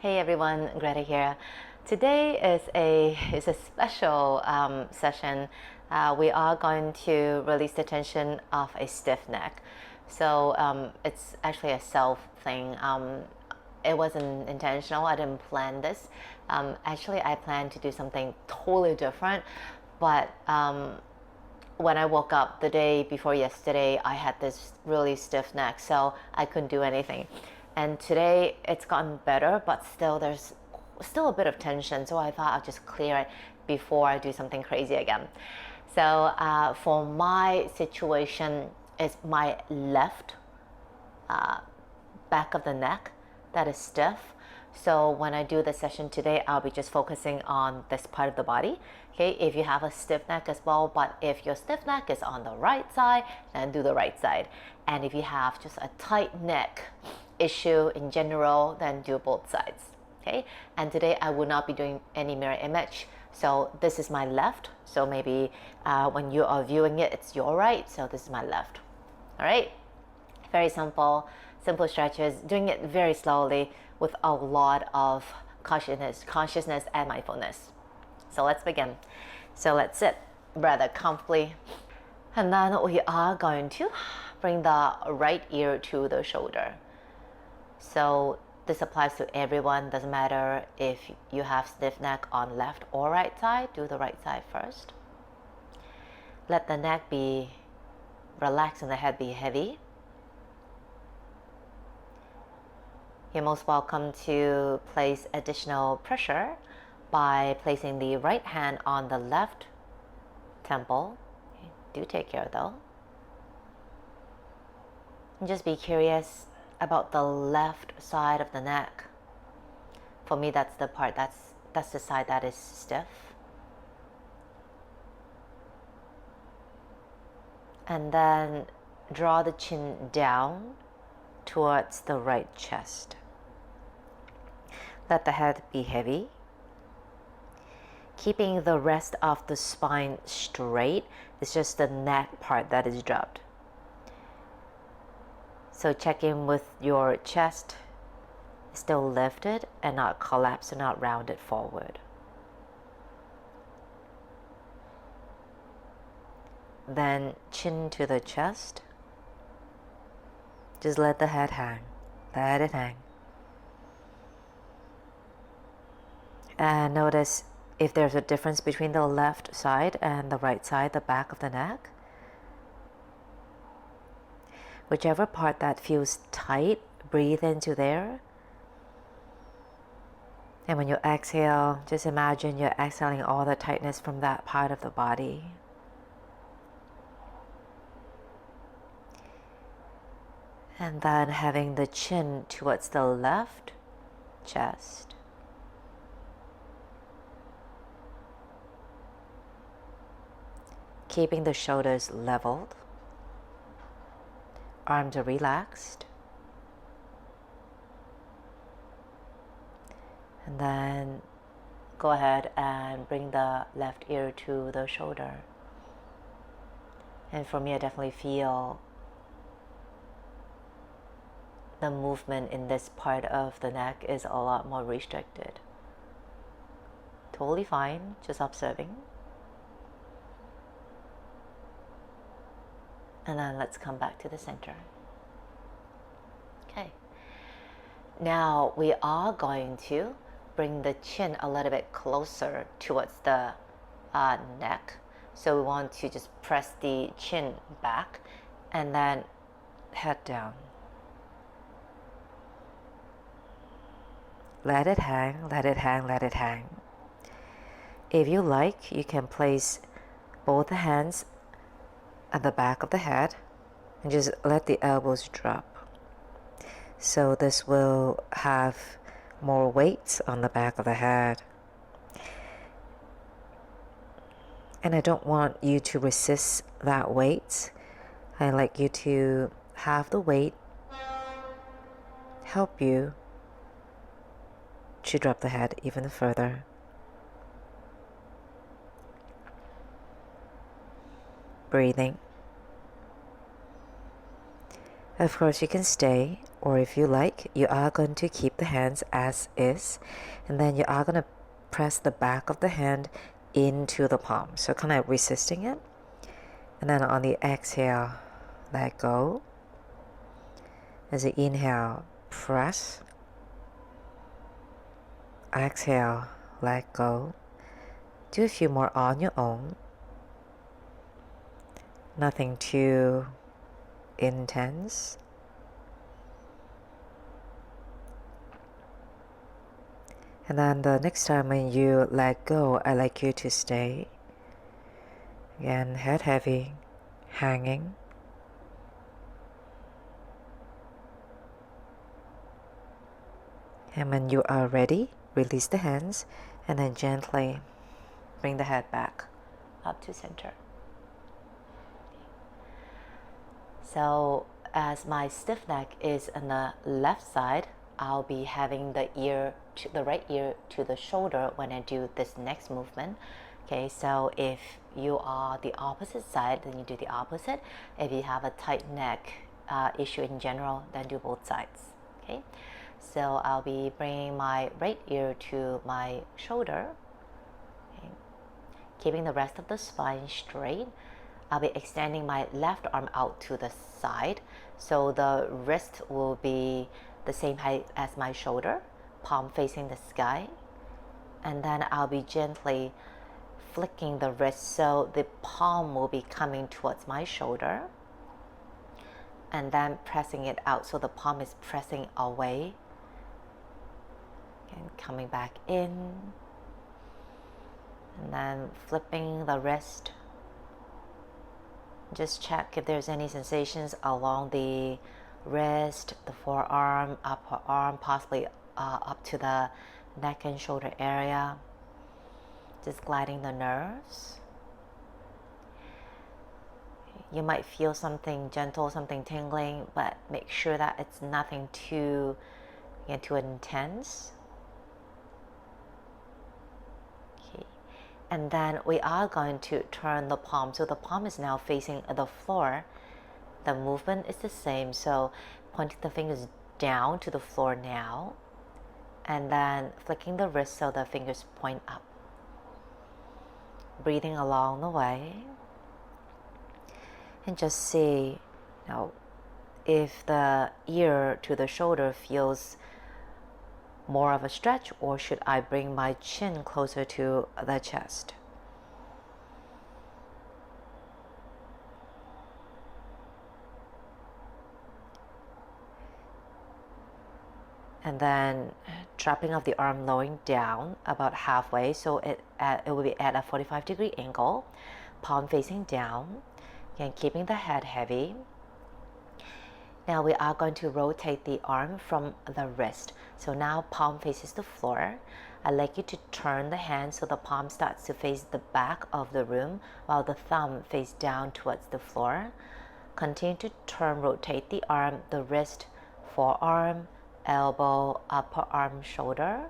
Hey everyone, Greta here. Today is a special session. We are going to release the tension of a stiff neck. So it's actually a self thing. It wasn't intentional. I didn't plan this. Actually, I planned to do something totally different, but when I woke up the day before yesterday, I had this really stiff neck, so I couldn't do anything. And today it's gotten better, but still there's still a bit of tension, so I thought I'll just clear it before I do something crazy again. So for my situation, it's my left back of the neck that is stiff. So when I do the session today, I'll be just focusing on this part of the body. Okay, if you have a stiff neck as well, but if your stiff neck is on the right side, then do the right side. And if you have just a tight neck issue in general, then do both sides. Okay, and today I will not be doing any mirror image. So this is my left. So maybe when you are viewing it, it's your right. So this is my left. All right, very simple stretches, doing it very slowly with a lot of consciousness and mindfulness. So let's begin. So let's sit rather comfortably. And then we are going to bring the right ear to the shoulder. So this applies to everyone. Doesn't matter if you have stiff neck on left or right side. Do the right side first. Let the neck be relaxed and the head be heavy. You're most welcome to place additional pressure by placing the right hand on the left temple. Okay, do take care though. And just be curious about the left side of the neck. For me, that's the part, that's the side that is stiff. And then draw the chin down towards the right chest. Let the head be heavy. Keeping the rest of the spine straight. It's just the neck part that is dropped. So check in with your chest. Still lifted and not collapsed and not rounded forward. Then chin to the chest. Just let the head hang. Let it hang. And notice if there's a difference between the left side and the right side, the back of the neck. Whichever part that feels tight, breathe into there. And when you exhale, just imagine you're exhaling all the tightness from that part of the body. And then having the chin towards the left chest. Keeping the shoulders leveled. Arms are relaxed. And then go ahead and bring the left ear to the shoulder. And for me, I definitely feel the movement in this part of the neck is a lot more restricted. Totally fine, just observing. And then let's come back to the center. Okay. Now we are going to bring the chin a little bit closer towards the neck. So we want to just press the chin back and then head down. Let it hang, let it hang, let it hang. If you like, you can place both hands at the back of the head and just let the elbows drop. So this will have more weight on the back of the head. And I don't want you to resist that weight. I like you to have the weight help you to drop the head even further. Breathing. Of course, you can stay or if you like, you are going to keep the hands as is, and then you are going to press the back of the hand into the palm, so kind of resisting it. And then on the exhale, let go. As you inhale, press. Exhale, let go. Do a few more on your own. Nothing too intense. And then the next time when you let go, I like you to stay. Again, head heavy, hanging. And when you are ready, release the hands and then gently bring the head back up to center. So as my stiff neck is on the left side, I'll be having the right ear to the shoulder when I do this next movement. Okay, so if you are the opposite side, then you do the opposite. If you have a tight neck issue in general, then do both sides. Okay, so I'll be bringing my right ear to my shoulder, okay, keeping the rest of the spine straight. I'll be extending my left arm out to the side, so the wrist will be the same height as my shoulder, palm facing the sky. And then I'll be gently flicking the wrist so the palm will be coming towards my shoulder, and then pressing it out so the palm is pressing away and coming back in, and then flipping the wrist. Just check if there's any sensations along the wrist, the forearm, upper arm, possibly up to the neck and shoulder area. Just gliding the nerves. You might feel something gentle, something tingling, but make sure that it's nothing too intense. Okay. And then we are going to turn the palm. So the palm is now facing the floor. The movement is the same. So pointing the fingers down to the floor now. And then flicking the wrist so the fingers point up. Breathing along the way. And just see, if the ear to the shoulder feels more of a stretch, or should I bring my chin closer to the chest? And then dropping of the arm, lowering down about halfway, so it will be at a 45-degree angle, palm facing down. Again, keeping the head heavy. Now we are going to rotate the arm from the wrist. So now palm faces the floor. I'd like you to turn the hand so the palm starts to face the back of the room while the thumb faces down towards the floor. Continue to turn, rotate the arm, the wrist, forearm, elbow, upper arm, shoulder.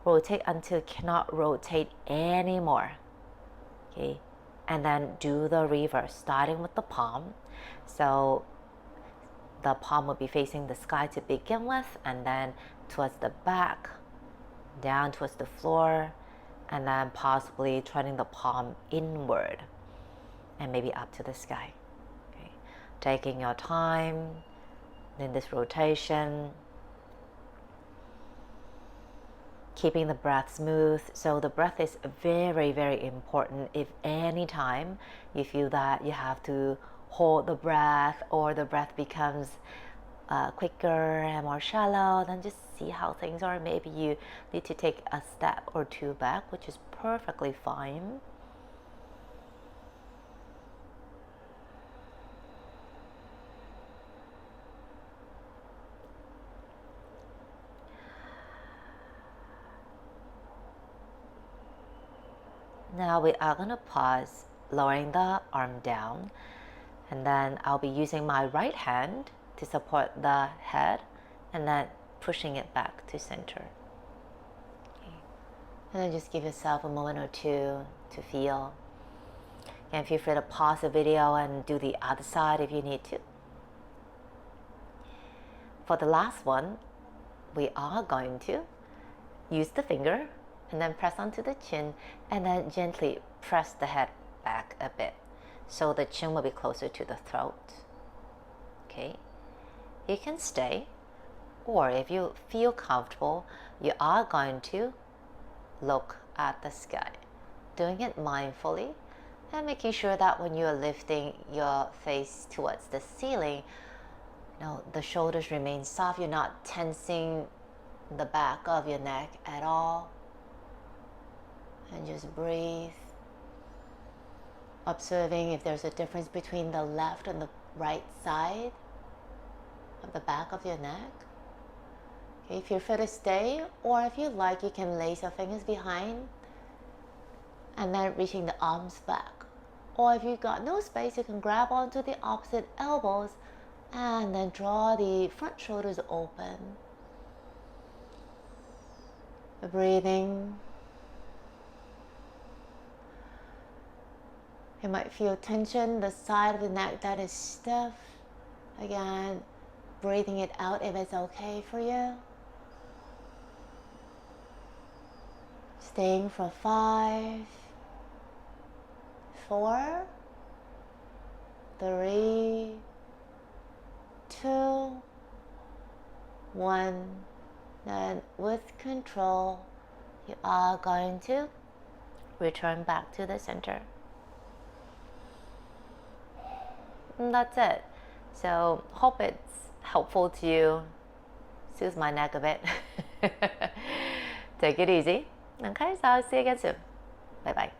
Rotate until you cannot rotate anymore. Okay. And then do the reverse, starting with the palm. So the palm will be facing the sky to begin with, and then towards the back, down towards the floor, and then possibly turning the palm inward and maybe up to the sky. Okay. Taking your time in this rotation. Keeping the breath smooth. So the breath is very, very important. If any time you feel that you have to hold the breath, or the breath becomes quicker and more shallow, then just see how things are. Maybe you need to take a step or two back, which is perfectly fine. Now we are going to pause, lowering the arm down, and then I'll be using my right hand to support the head and then pushing it back to center. Okay. And then just give yourself a moment or two to feel. And feel free to pause the video and do the other side if you need to. for the last one, we are going to use the finger and then press onto the chin and then gently press the head back a bit so the chin will be closer to the throat. Okay, you can stay, or if you feel comfortable, you are going to look at the sky, doing it mindfully and making sure that when you're lifting your face towards the ceiling, the shoulders remain soft. You're not tensing the back of your neck at all. And just breathe, observing if there's a difference between the left and the right side of the back of your neck. Okay, if you're fit to stay, or if you like, you can lace your fingers behind and then reaching the arms back. Or if you've got no space, you can grab onto the opposite elbows and then draw the front shoulders open. Breathing. You might feel tension, the side of the neck that is stiff. Again, breathing it out if it's okay for you. Staying for 5, 4, 3, 2, 1. Then with control, you are going to return back to the center. And that's it. So hope it's helpful to you. Soothes my neck a bit. Take it easy. Okay, so I'll see you again soon. Bye bye.